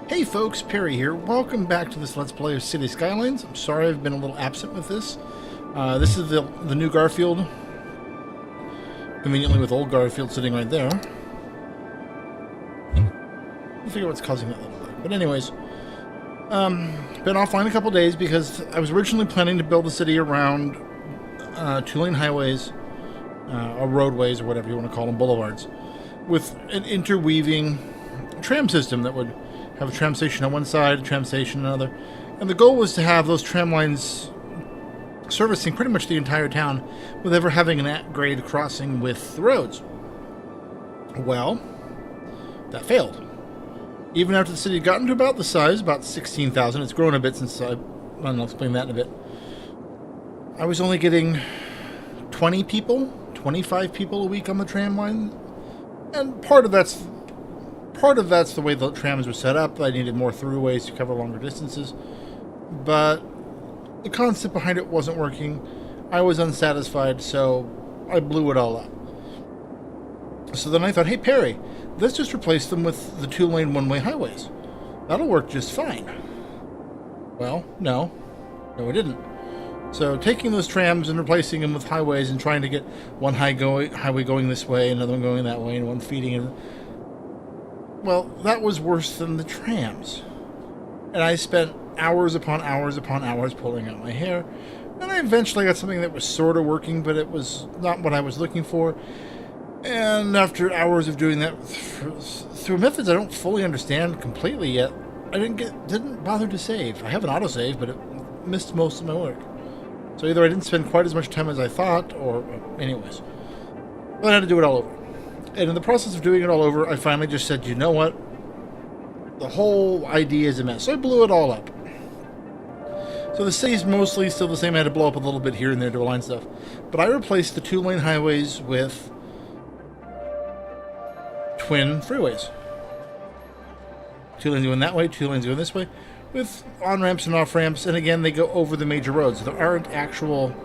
Hey folks, Peri here. Welcome back to this Let's Play of Cities Skylines. I'm sorry I've been a little absent with this. This is the new Garfield. Conveniently with old Garfield sitting right there. We'll figure out what's causing that little lag. But anyways, been offline a couple days because I was originally planning to build a city around two-lane highways, or roadways, or whatever you want to call them, boulevards, with an interweaving tram system that would have a tram station on one side, a tram station on another. And the goal was to have those tram lines servicing pretty much the entire town with ever having an at-grade crossing with the roads. Well, that failed. Even after the city had gotten to about the size, about 16,000, it's grown a bit since I'll explain that in a bit. I was only getting 20 people, 25 people a week on the tram line. And part of that's the way the trams were set up. I needed more throughways to cover longer distances. But the concept behind it wasn't working. I was unsatisfied, so I blew it all up. So then I thought, hey, Peri, let's just replace them with the two-lane one-way highways. That'll work just fine. Well, no, it didn't. So taking those trams and replacing them with highways and trying to get one highway going this way, another one going that way, and one feeding it. Well, that was worse than the trams. And I spent hours upon hours upon hours pulling out my hair. And I eventually got something that was sort of working, but it was not what I was looking for. And after hours of doing that through methods I don't fully understand completely yet, I didn't bother to save. I have an autosave, but it missed most of my work. So either I didn't spend quite as much time as I thought, or anyways. But I had to do it all over. And in the process of doing it all over, I finally just said, you know what? The whole idea is a mess. So I blew it all up. So the city's mostly still the same. I had to blow up a little bit here and there to align stuff. But I replaced the two-lane highways with twin freeways. Two lanes going that way, two lanes going this way, with on-ramps and off-ramps. And again, they go over the major roads. There aren't actual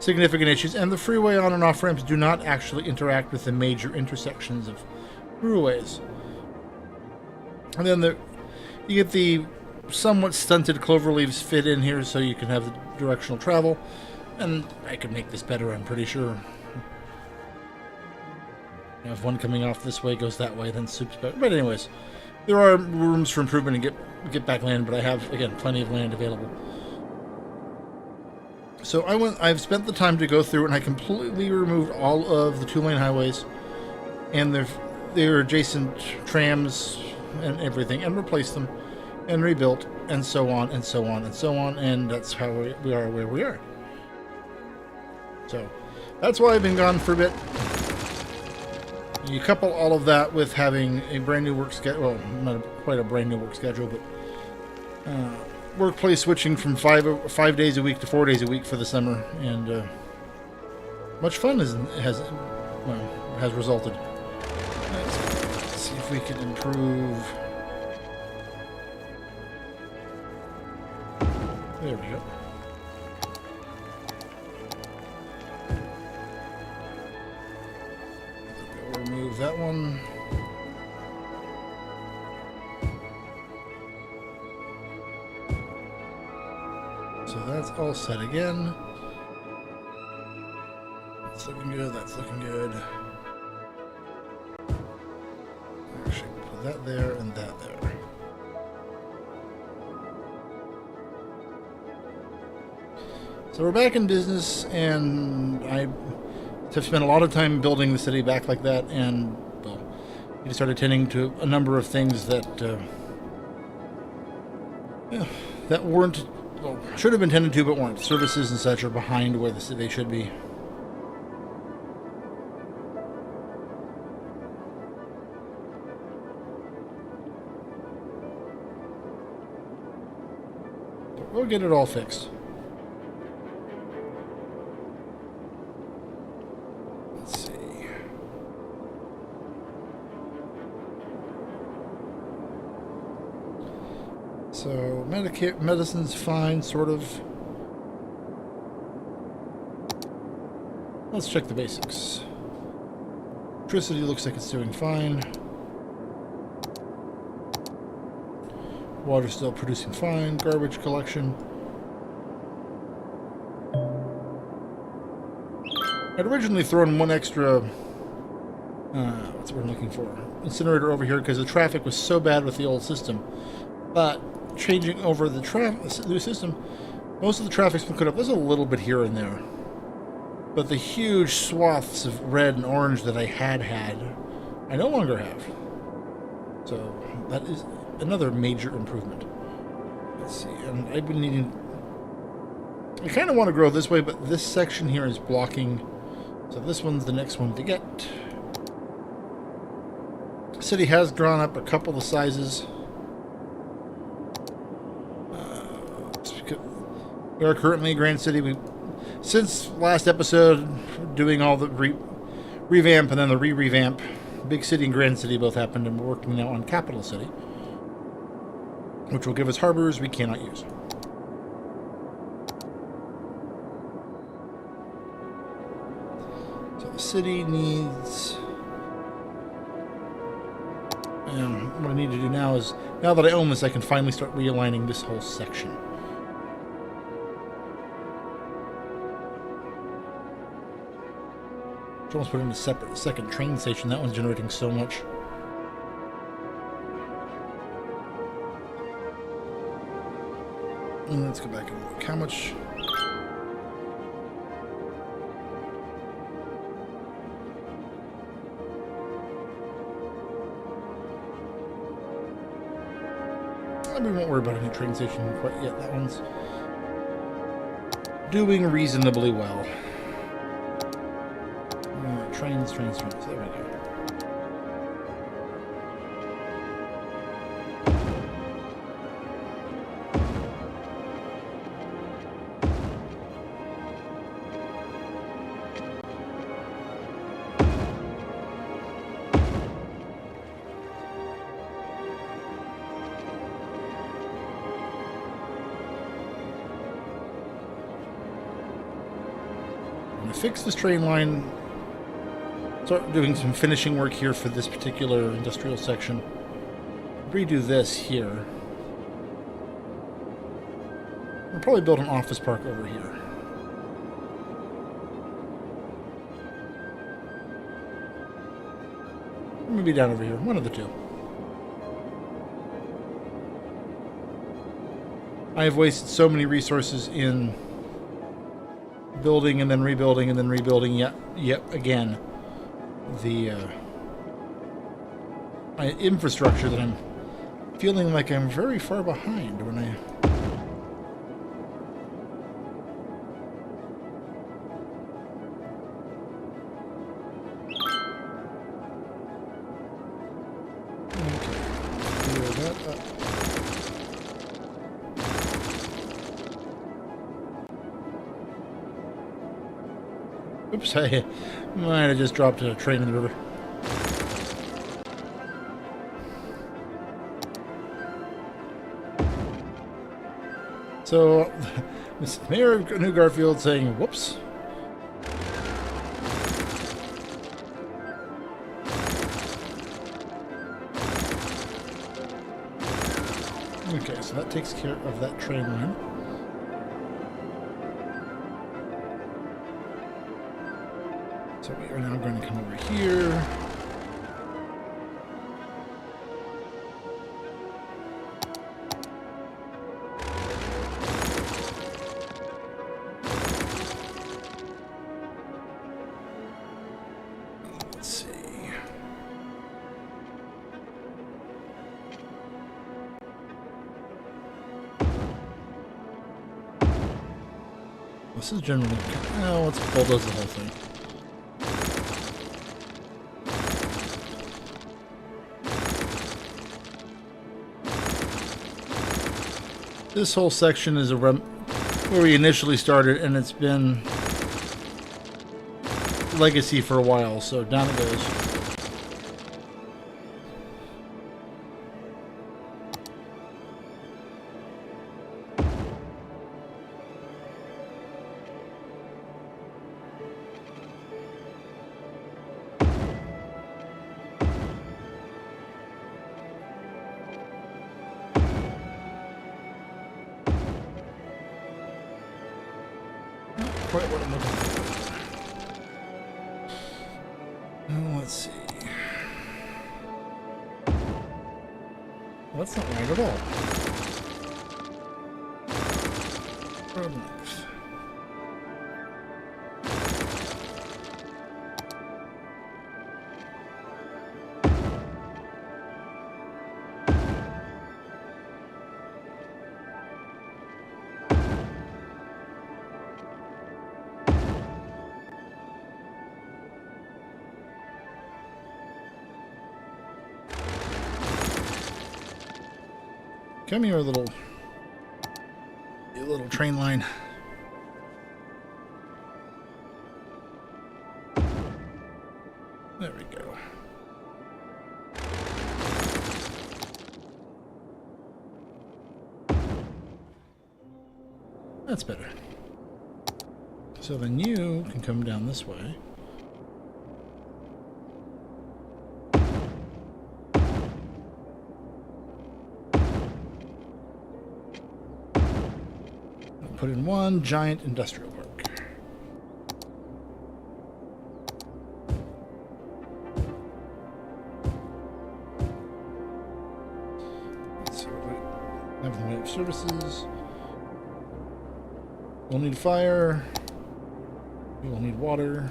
significant issues, and the freeway on and off ramps do not actually interact with the major intersections of throughways. And then you get the somewhat stunted cloverleaves fit in here so you can have the directional travel, and I could make this better, I'm pretty sure. If one coming off this way goes that way, then soup's better. But anyways, there are rooms for improvement and get back land, but I have, again, plenty of land available. So I've spent the time to go through and I completely removed all of the two-lane highways and their adjacent trams and everything, and replaced them and rebuilt, and so on and so on and so on, and that's how we are where we are. So that's why I've been gone for a bit. You couple all of that with having a brand new work schedule, well, not quite a brand new work schedule, but workplace switching from 5 days a week to 4 days a week for the summer, and much fun has resulted. Let's see if we can improve. There we go. We'll remove that one. So that's all set again. That's looking good, that's looking good. Actually, put that there and that there. So we're back in business, and I have spent a lot of time building the city back like that, and well, we started tending to a number of things that that weren't, well, should have been tended to, but weren't. Services and such are behind where they should be. But we'll get it all fixed. Let's see. So, medicine's fine, sort of. Let's check the basics. Electricity looks like it's doing fine. Water's still producing fine. Garbage collection. I'd originally thrown one extra, what's what I'm looking for? Incinerator over here because the traffic was so bad with the old system. But changing over the new system, most of the traffic's been cut up. There's a little bit here and there. But the huge swaths of red and orange that I had, I no longer have. So that is another major improvement. Let's see, and I've been needing... I kind of want to grow this way, but this section here is blocking. So this one's the next one to get. The city has drawn up a couple of sizes. We are currently a grand city. Since last episode, doing all the revamp and then the re-revamp, big city and grand city both happened, and we're working now on capital city, which will give us harbors we cannot use. So the city needs... what I need to do now is, now that I own this, I can finally start realigning this whole section. Should almost put in a separate second train station. That one's generating so much. And let's go back and look. How much... We won't worry about a new train station quite yet. That one's doing reasonably well. Trains. There we go. I'm going to fix this train line. Start doing some finishing work here for this particular industrial section. Redo this here. We'll probably build an office park over here. Maybe down over here. One of the two. I have wasted so many resources in building and then rebuilding and then rebuilding yet again. The infrastructure that I'm feeling like I'm very far behind when I... Okay, clear that up. Oops, I might have just dropped a train in the river. So, Mayor of New Garfield saying, whoops. Okay, so that takes care of that train line. So we are now going to come over here. Let's see. This is generally... Oh, let's bulldoze the whole thing. This whole section is where we initially started, and it's been legacy for a while, so down it goes. quite what I'm looking for. Let's see. Well, that's not right at all. Road length. Come here, little train line. There we go. That's better. So then you can come down this way. Put in one giant industrial park. Let's see what we have in the way of services. We'll need fire. We will need water.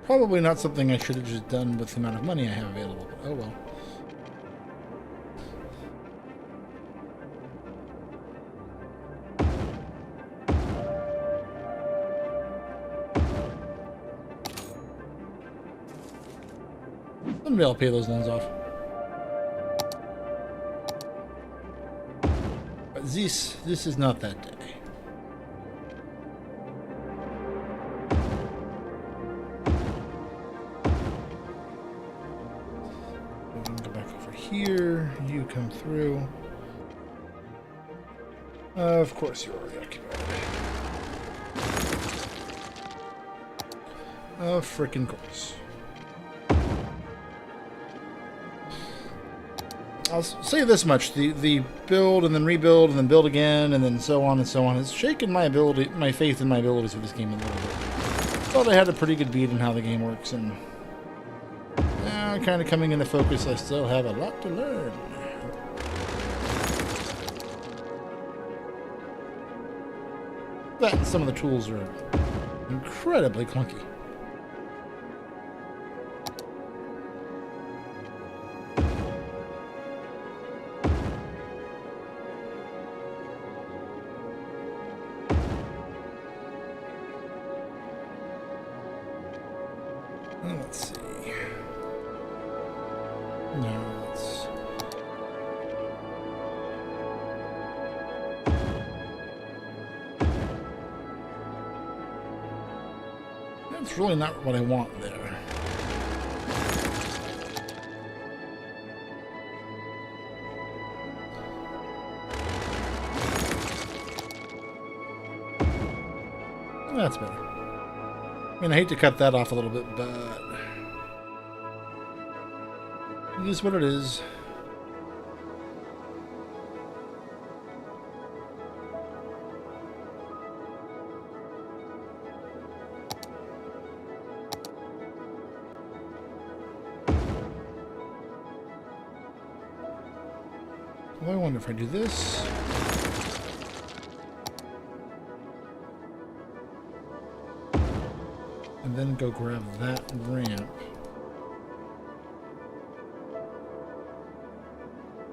Probably not something I should have just done with the amount of money I have available, but oh well. Someday I'll pay those loans off. But this is not that day. Here, you come through. Of course, you're already occupied. Of frickin' course. I'll say this much: the build and then rebuild and then build again and then so on and so on has shaken my faith in my abilities for this game a little bit. Thought I had a pretty good beat on how the game works, and kind of coming into focus, I still have a lot to learn. That and some of the tools are incredibly clunky. Let's see. No, that's really not what I want there. That's better. I mean, I hate to cut that off a little bit, but it is what it is. Well, I wonder if I do this. And then go grab that ramp.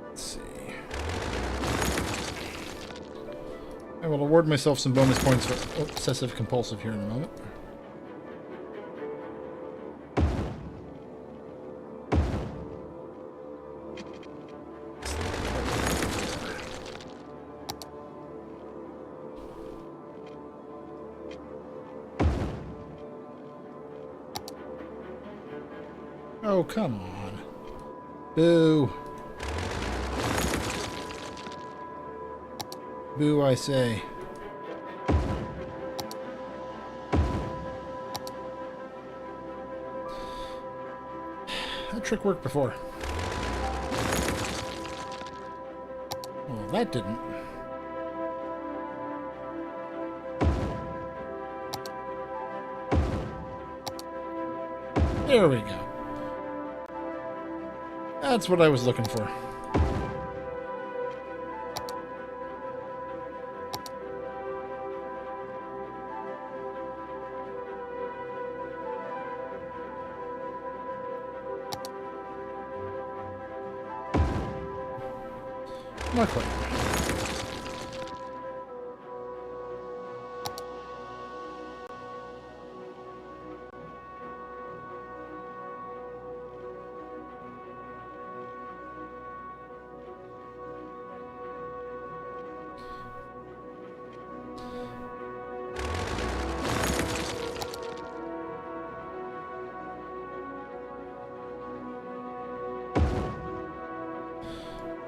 Let's see. I will award myself some bonus points for obsessive compulsive here in a moment. Oh, come on. Boo. Boo, I say. That trick worked before. Well, that didn't. There we go. That's what I was looking for. Not quite.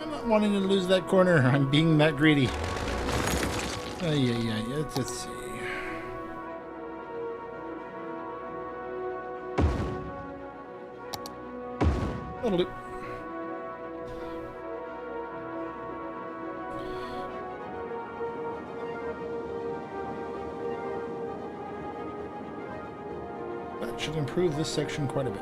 I'm not wanting to lose that corner. I'm being that greedy. Yeah. Let's see. That'll do. That should improve this section quite a bit.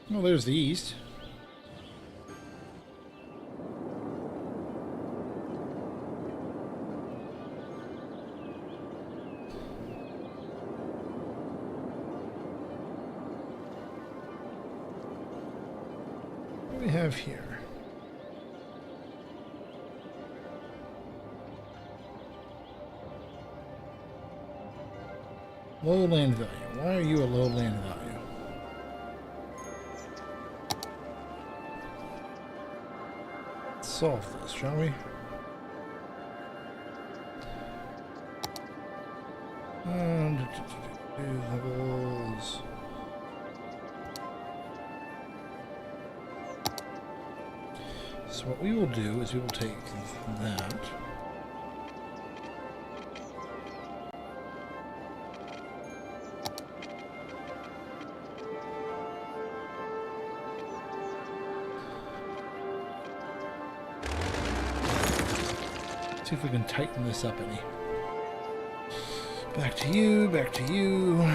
Well, there's the east. What do we have here? Low land value. Why are you a low land value? Solve this, shall we? And levels. So what we will do is we will take that. See if we can tighten this up any. Back to you, back to you.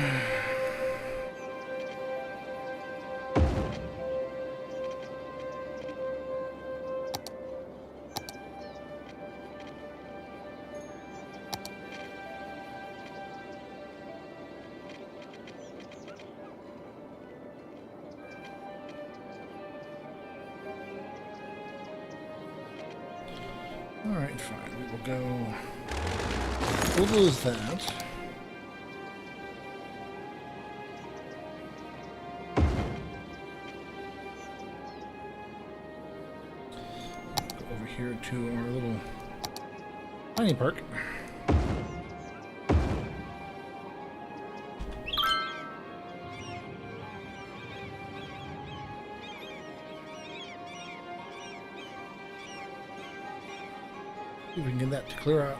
Alright, fine. We will go. We'll lose that. Go over here to our little tiny park. See if we can get that to clear out.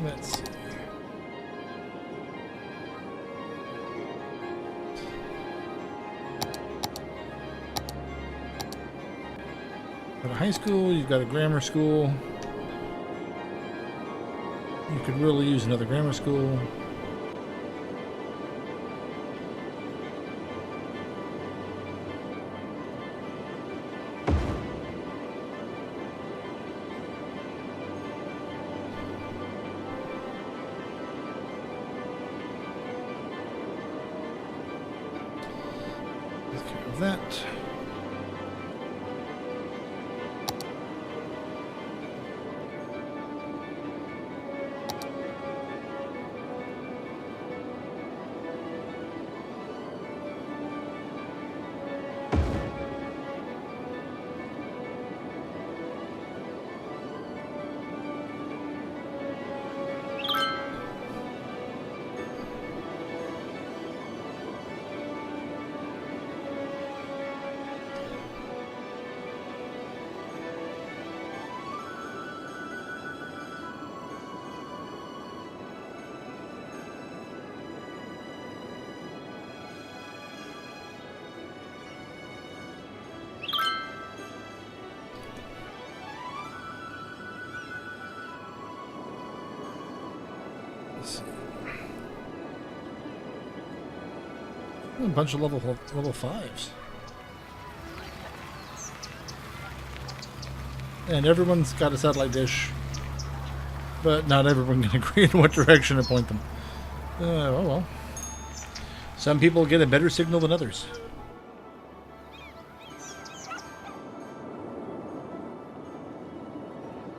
Let's see. Got a high school, you've got a grammar school. You could really use another grammar school. Take care of that. A bunch of level 5s. And everyone's got a satellite dish. But not everyone can agree in what direction to point them. Oh well. Some people get a better signal than others.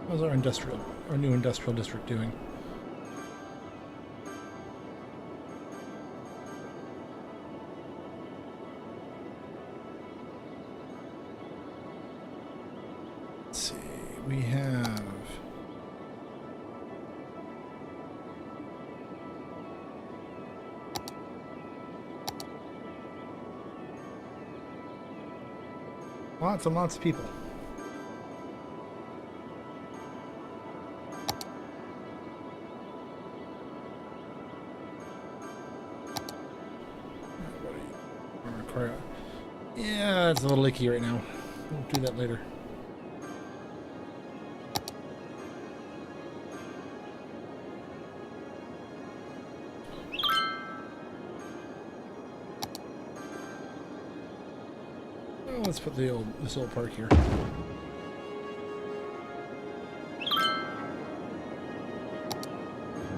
How's our new industrial district doing? Let's see, we have lots and lots of people. Yeah, it's a little icky right now. We'll do that later. Well, let's put this old park here.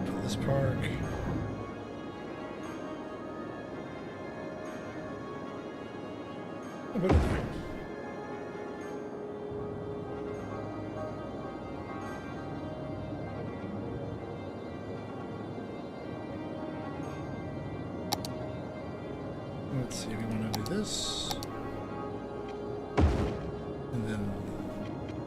Put this park. Put it there. Let's see, we want to do this. And then that.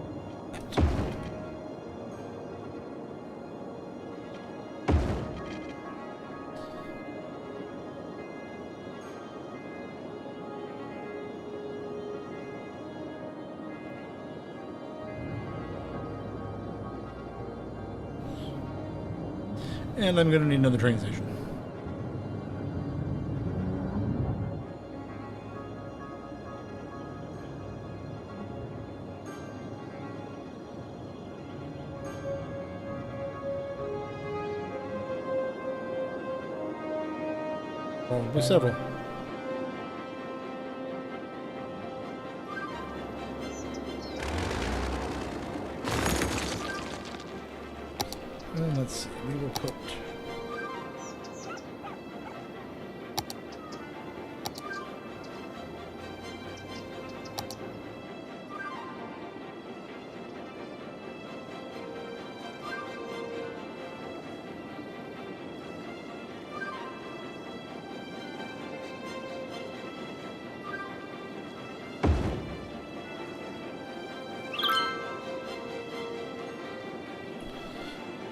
And I'm going to need another train station. Probably several. And let's see, we will put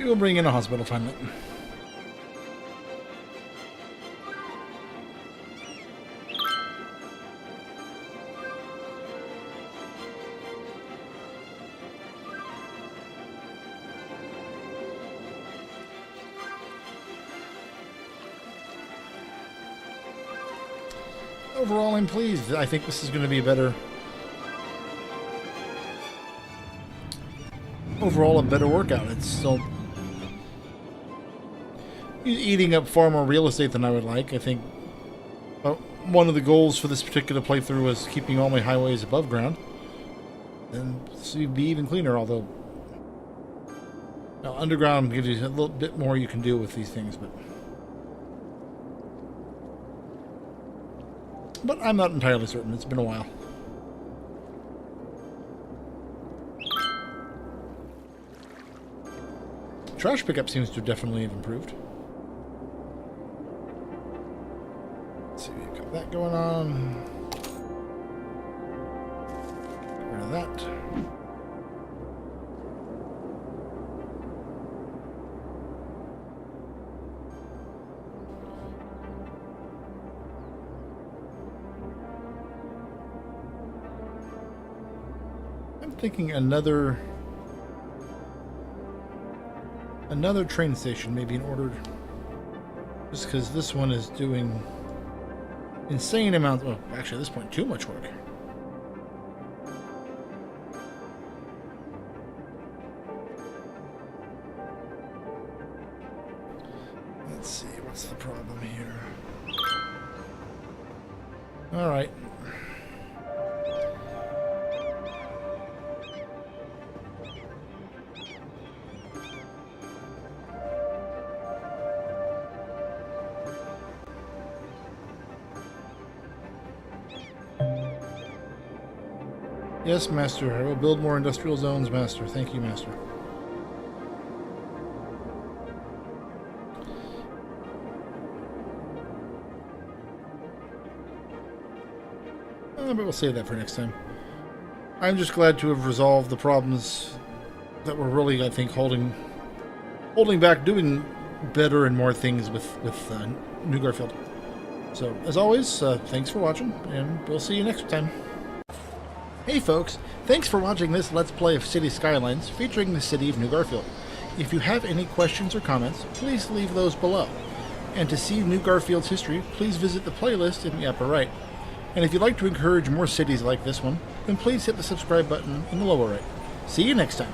we will bring in a hospital finally. Overall, I'm pleased. I think this is going to be a better workout. It's still eating up far more real estate than I would like. I think one of the goals for this particular playthrough was keeping all my highways above ground. And so you'd be even cleaner, although now, underground gives you a little bit more you can do with these things, but I'm not entirely certain. It's been a while. Trash pickup seems to definitely have improved. Let's see, we've got that going on. Get rid of that. I'm thinking another train station maybe in order, just because this one is doing insane amounts. Well, actually, at this point, too much work. Let's see, what's the problem here? All right. Yes, Master. I will build more industrial zones, Master. Thank you, Master. But we'll save that for next time. I'm just glad to have resolved the problems that were really, I think, holding back doing better and more things with New Garfield. So, as always, thanks for watching, and we'll see you next time. Hey folks, thanks for watching this Let's Play of Cities Skylines featuring the city of New Garfield. If you have any questions or comments, please leave those below. And to see New Garfield's history, please visit the playlist in the upper right. And if you'd like to encourage more cities like this one, then please hit the subscribe button in the lower right. See you next time.